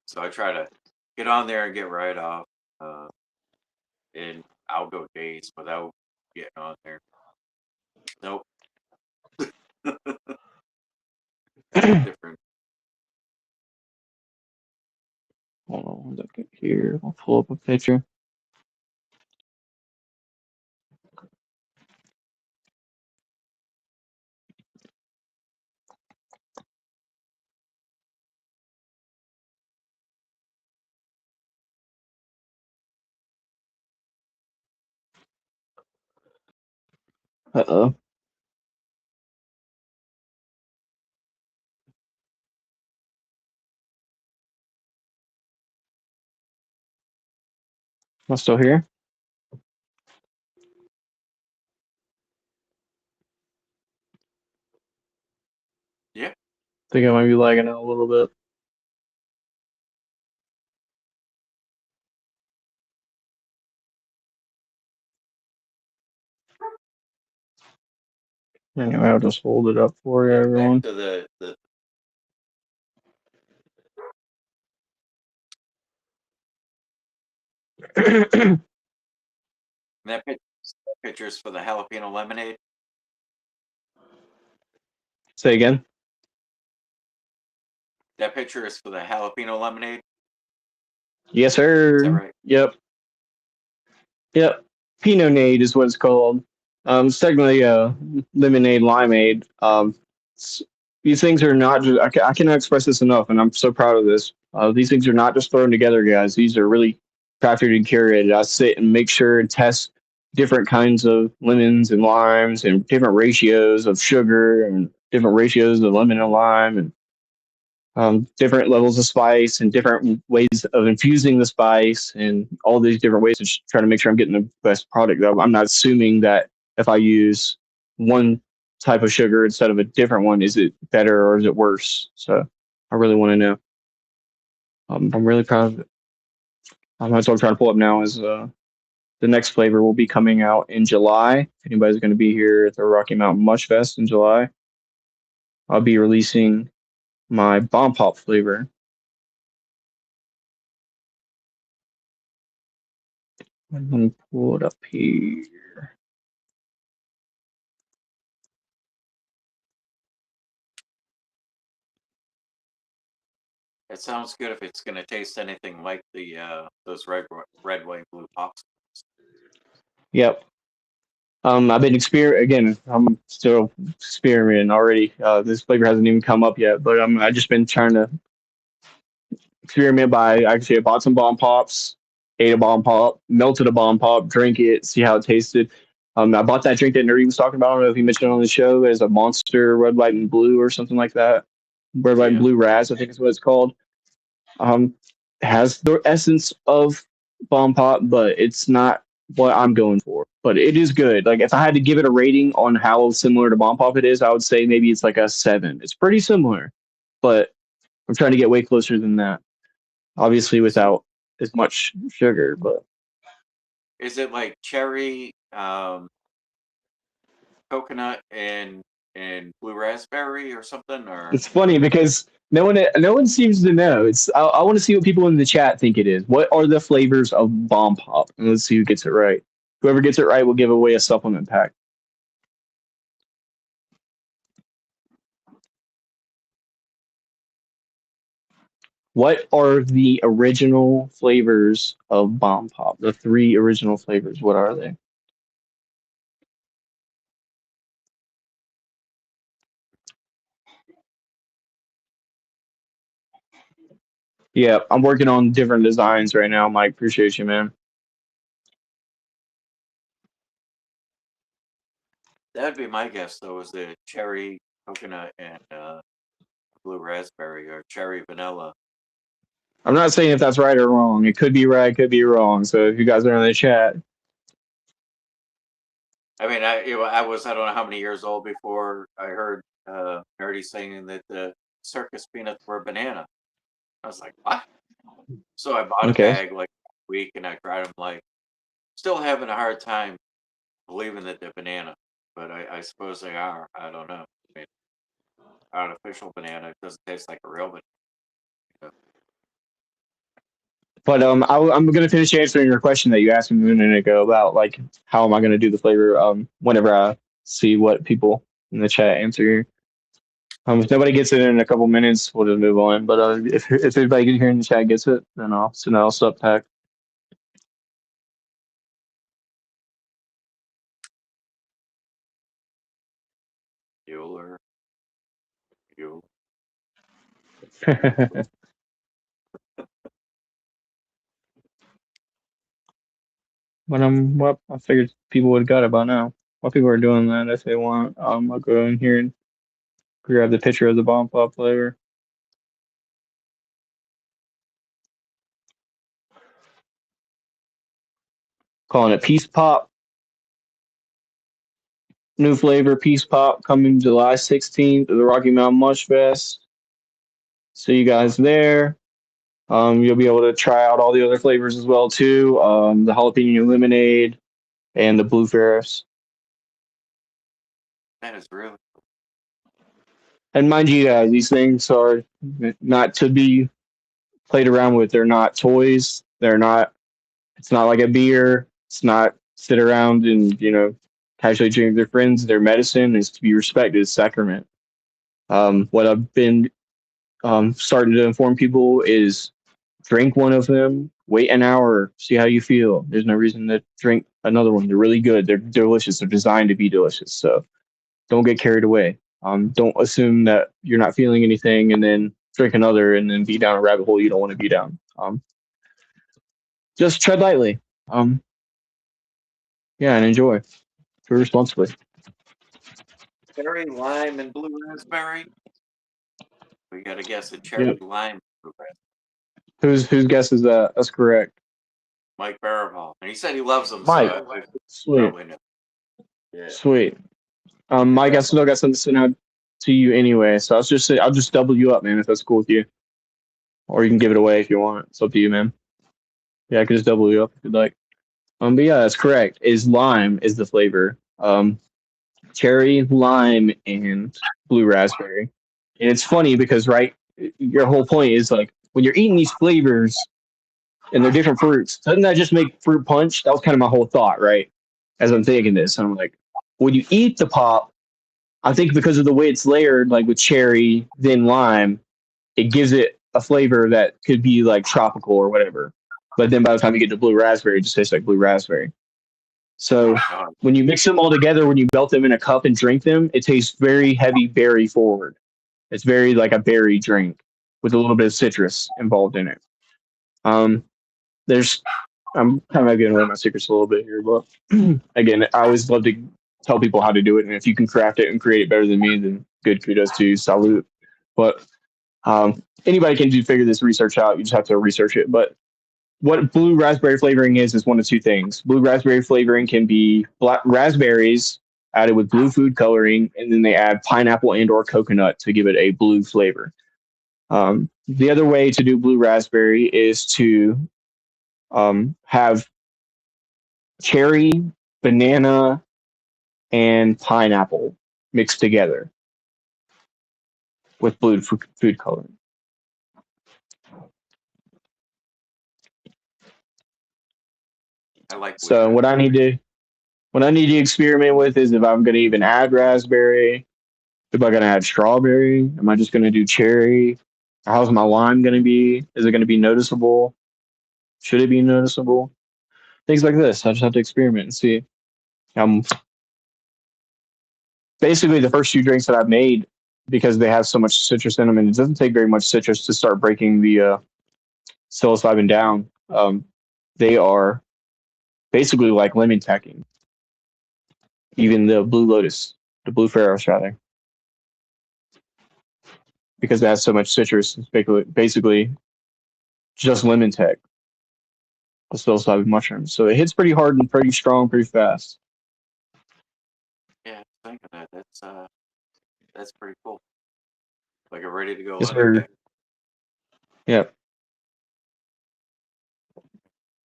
So I try to get on there and get right off, and I'll go days without getting on there. Nope. Different. Hold on one second here. I'll pull up a picture. Uh-oh. Am I still here? Yeah. I think I might be lagging out a little bit. Anyway, I'll just hold it up for you, everyone. Back to the that picture's for the jalapeno lemonade. Say again. That picture is for the jalapeno lemonade. Yes, sir. Is that right? Yep. Pinotade is what it's called. It's technically a lemonade limeade. These things are not just, I cannot express this enough, and I'm so proud of this. These things are not just thrown together, guys. These are really crafted and curated. I sit and make sure and test different kinds of lemons and limes and different ratios of sugar and different ratios of lemon and lime and different levels of spice and different ways of infusing the spice and all these different ways to try to make sure I'm getting the best product. I'm not assuming that if I use one type of sugar instead of a different one, is it better or is it worse? So I really want to know. I'm really proud of it. That's what I'm trying to pull up now is the next flavor will be coming out in July. If anybody's going to be here at the Rocky Mountain Mush Fest in July, I'll be releasing my Bomb Pop flavor. Let me pull it up here. It sounds good if it's going to taste anything like the those red, white, blue pops. Yep. I've been again. I'm still experimenting already. This flavor hasn't even come up yet, but I just been trying to experiment by actually I bought some bomb pops, ate a bomb pop, melted a bomb pop, drank it, see how it tasted. I bought that drink that Nerdy was talking about. I don't know if he mentioned it on the show as a Monster Red, White, and Blue or something like that. Red, White, and Blue Raz, I think is what it's called. Has the essence of bomb pop, but it's not what I'm going for. But it is good. Like if I had to give it a rating on how similar to bomb pop it is, I would say maybe it's like a 7. It's pretty similar, but I'm trying to get way closer than that. Obviously, without as much sugar. But is it like cherry, coconut, and blue raspberry or something? Or it's funny because no one seems to know. I want to see what people in the chat think it is. What are the flavors of bomb pop? And let's see who gets it right. Whoever gets it right will give away a supplement pack. What are the original flavors of Bomb Pop? The 3 original flavors. What are they? Yeah, I'm working on different designs right now, Mike. Appreciate you, man. that'd be my guess, though, is the cherry, coconut, and blue raspberry or cherry vanilla. I'm not saying if that's right or wrong. It could be right, could be wrong. So if you guys are in the chat, I mean, I don't know how many years old before I heard Nerdy saying that the circus peanuts were banana. I was like, what? So I bought a bag like a week and I tried them. Like, still having a hard time believing that they're banana, but I suppose they are. I don't know. I mean, artificial banana doesn't taste like a real banana. but I'm gonna finish answering your question that you asked me a minute ago about like how am I gonna do the flavor whenever I see what people in the chat answer here. If nobody gets it in a couple minutes, we'll just move on. But if everybody here in the chat gets it, then I'll send out a sub pack. Bueller. But well, I figured people would have got it by now. Well, people are doing that if they want. I'll go in here and grab the picture of the bomb pop flavor. calling it Peace Pop. New flavor, Peace Pop, coming July 16th to the Rocky Mountain Mush Fest. See you guys there. You'll be able to try out all the other flavors as well too. The jalapeno lemonade and the blue Ferris. That is really cool. And mind you, guys, these things are not to be played around with. They're not toys. They're not. It's not like a beer. It's not sit around and casually drink with their friends. Their medicine is to be respected. It's sacrament. What I've been starting to inform people is drink one of them, wait an hour, see how you feel. There's no reason to drink another one. They're really good. They're delicious. They're designed to be delicious. So don't get carried away. Don't assume that you're not feeling anything and then drink another and then be down a rabbit hole you don't want to be down. Just tread lightly. Yeah, and enjoy. Drink responsibly. Cherry, lime, and blue raspberry. We got to guess a cherry, lime, blue raspberry. Whose guess is that? That's correct. Mike Baraval. And he said he loves them. Mike. So Sweet. Yeah. Sweet. Mike, I still got something to send out to you anyway, so I'll just double you up, man, if that's cool with you. Or you can give it away if you want. It's up to you, man. Yeah, I could just double you up if you'd like. But yeah, that's correct. Lime is the flavor. Cherry, lime, and blue raspberry. And it's funny because your whole point is like when you're eating these flavors and they're different fruits, doesn't that just make fruit punch? That was kind of my whole thought, right? As I'm thinking this, and I'm like, when you eat the pop, I think because of the way it's layered, like with cherry, then lime, it gives it a flavor that could be like tropical or whatever. But then by the time you get to blue raspberry, it just tastes like blue raspberry. So when you mix them all together, when you melt them in a cup and drink them, it tastes very heavy berry forward. It's very like a berry drink with a little bit of citrus involved in it. I'm kind of giving away my secrets a little bit here, but again, I always love to tell people how to do it. And if you can craft it and create it better than me, then good, kudos to you, salute. But anybody can figure this research out. You just have to research it. But what blue raspberry flavoring is one of two things. Blue raspberry flavoring can be black raspberries added with blue food coloring, and then they add pineapple and or coconut to give it a blue flavor. The other way to do blue raspberry is to have cherry, banana, and pineapple mixed together with blue food coloring. I like. So what I need to experiment with is if I'm going to even add raspberry, if I'm going to add strawberry, am I just going to do cherry? How's my lime going to be? Is it going to be noticeable? Should it be noticeable? Things like this. I just have to experiment and see. Basically, the first few drinks that I've made, because they have so much citrus in them, and it doesn't take very much citrus to start breaking the psilocybin down. They are basically like lemon tacking. Even the Blue Lotus, the Blue Ferris rather, because it has so much citrus, it's basically just lemon tech, the psilocybin mushrooms. So it hits pretty hard and pretty strong, pretty fast. Yeah, think of that. That's pretty cool. Like a ready to go. Yes, sir. Yeah.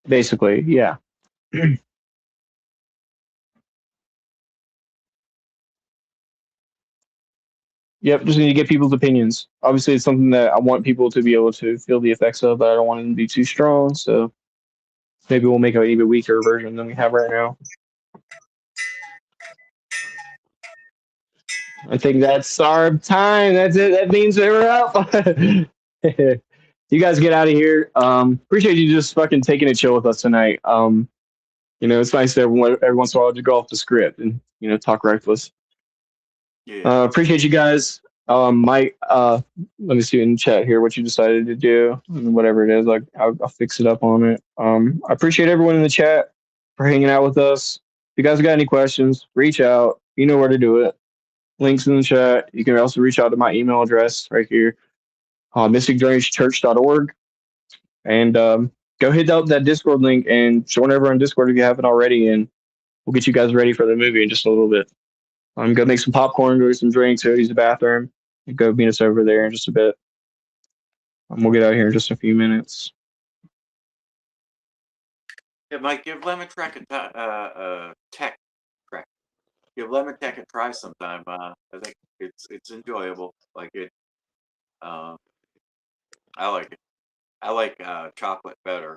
Basically, yeah. Yep, just need to get people's opinions. Obviously, it's something that I want people to be able to feel the effects of, but I don't want them to be too strong. So maybe we'll make an even weaker version than we have right now. I think that's our time. That's it. That means we're up. You guys get out of here. Appreciate you just fucking taking a chill with us tonight. It's nice to every once in a while to go off the script and talk reckless. Yeah. Appreciate you guys. Mike, let me see in chat here what you decided to do. Whatever it is, like I'll fix it up on it. I appreciate everyone in the chat for hanging out with us. If you guys got any questions, reach out. You know where to do it. Links in the chat. You can also reach out to my email address right here, mysticjourneyschurch.org. And go hit up that Discord link and join over on Discord if you haven't already, and we'll get you guys ready for the movie in just a little bit. I'm gonna make some popcorn, go get some drinks, go use the bathroom, and go meet us over there in just a bit. We'll get out here in just a few minutes. Yeah, Mike, give Lemon Tech give Lemon Tech a try sometime. I think it's enjoyable. Like it, I like it. I like chocolate better.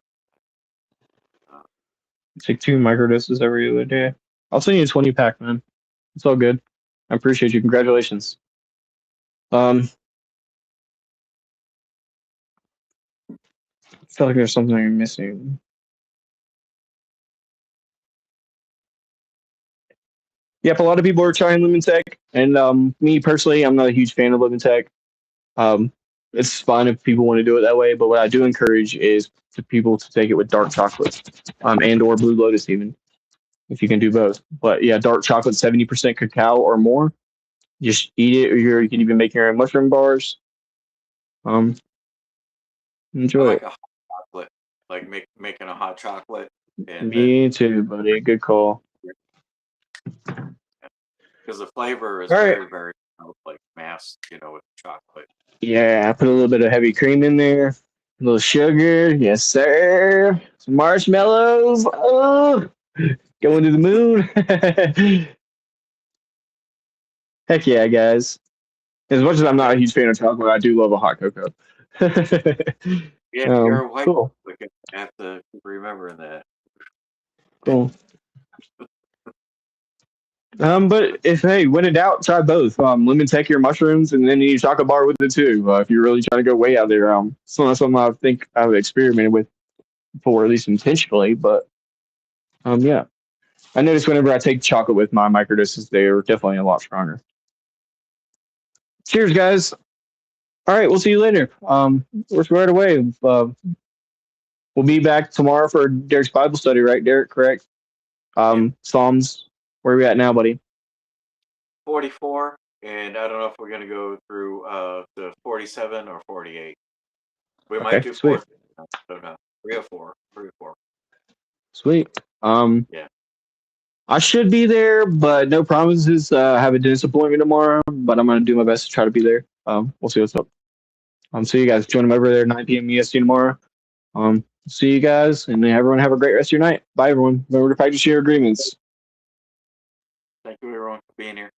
Take 2 microdoses every other day. I'll send you a 20-pack, man. It's all good. I appreciate you. Congratulations. I feel like there's something I'm missing. Yep, a lot of people are trying Lemon Tech, and me personally, I'm not a huge fan of Lemon Tech. It's fine if people want to do it that way, but what I do encourage is for people to take it with dark chocolate, and or Blue Lotus even, if you can do both. But yeah, dark chocolate, 70% cacao or more. Just eat it, or you can even make your own mushroom bars. Enjoy I like it. a hot chocolate, like making a hot chocolate. And Me too, buddy. Good call. Because the flavor is All right. very, very like masked, with chocolate. Yeah, I put a little bit of heavy cream in there, a little sugar. Yes, sir. Some marshmallows. Oh, going to the moon. Heck yeah, guys. As much as I'm not a huge fan of chocolate, I do love a hot cocoa. Yeah, you're a white. Cool. I have to remember that. Cool. But when in doubt, try both. Lemon Tech your mushrooms, and then you need a chocolate bar with it too. If you're really trying to go way out there, it's not something I think I've experimented with before, at least intentionally. But yeah, I noticed whenever I take chocolate with my microdoses, they are definitely a lot stronger. Cheers, guys. All right, we'll see you later. We're right away. We'll be back tomorrow for Derek's Bible study, right, Derek? Correct. Psalms. Where are we at now, buddy? 44, and I don't know if we're gonna go through the 47 or 48. We might do 4. I don't know. 3 or 4. 3 or 4. Sweet. Yeah. I should be there, but no promises. I have a dentist appointment tomorrow, but I'm gonna do my best to try to be there. We'll see what's up. See you guys. Join them over there 9 p.m. EST tomorrow. See you guys, and everyone have a great rest of your night. Bye, everyone. Remember to practice your agreements. Thank you, everyone, for being here.